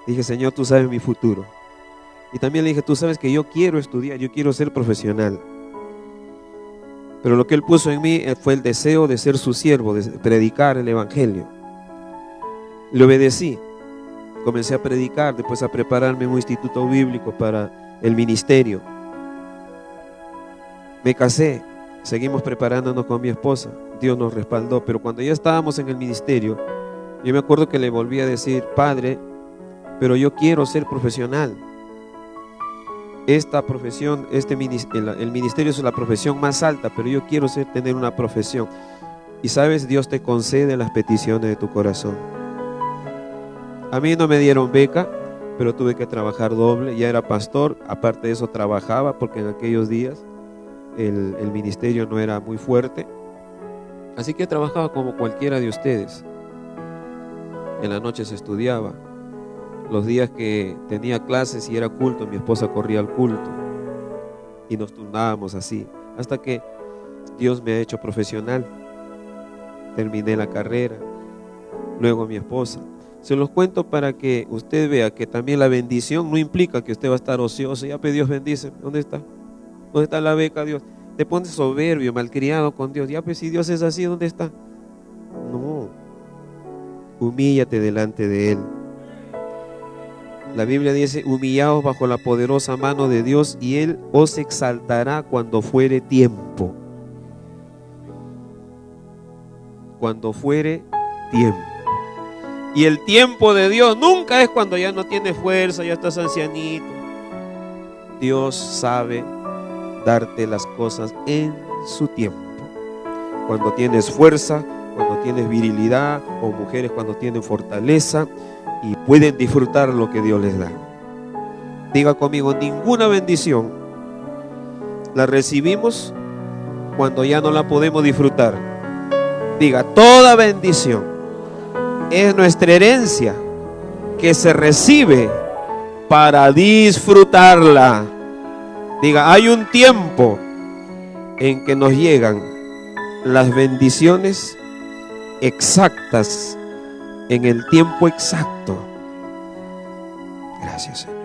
Dije: Señor, tú sabes mi futuro. Y también le dije: tú sabes que yo quiero estudiar, yo quiero ser profesional. Pero lo que Él puso en mí fue el deseo de ser su siervo, de predicar el evangelio. Le obedecí. Comencé a predicar, después a prepararme en un instituto bíblico para el ministerio. Me casé, seguimos preparándonos con mi esposa. Dios nos respaldó, pero cuando ya estábamos en el ministerio, yo me acuerdo que le volví a decir: Padre, pero yo quiero ser profesional. Esta profesión, el ministerio es la profesión más alta, pero yo quiero tener una profesión. Y sabes, Dios te concede las peticiones de tu corazón. A mí no me dieron beca, pero tuve que trabajar doble. Ya era pastor, aparte de eso trabajaba, porque en aquellos días el ministerio no era muy fuerte. Así que trabajaba como cualquiera de ustedes. En la noche se estudiaba. Los días que tenía clases y era culto, mi esposa corría al culto y nos turnábamos así, hasta que Dios me ha hecho profesional. Terminé la carrera, luego mi esposa. Se los cuento para que usted vea que también la bendición no implica que usted va a estar ocioso. Ya, Dios bendice. ¿Dónde está? ¿Dónde está la beca, Dios? Te pones soberbio, malcriado con Dios. Ya, pues si Dios es así, ¿dónde está? No, humíllate delante de Él. La Biblia dice: humillaos bajo la poderosa mano de Dios y Él os exaltará cuando fuere tiempo. Cuando fuere tiempo. Y el tiempo de Dios nunca es cuando ya no tienes fuerza, ya estás ancianito. Dios sabe darte las cosas en su tiempo. Cuando tienes fuerza, cuando tienes virilidad, o mujeres cuando tienen fortaleza y pueden disfrutar lo que Dios les da. Diga conmigo: ninguna bendición la recibimos cuando ya no la podemos disfrutar. Diga: toda bendición es nuestra herencia que se recibe para disfrutarla. Diga: hay un tiempo en que nos llegan las bendiciones exactas, en el tiempo exacto. Gracias, Señor.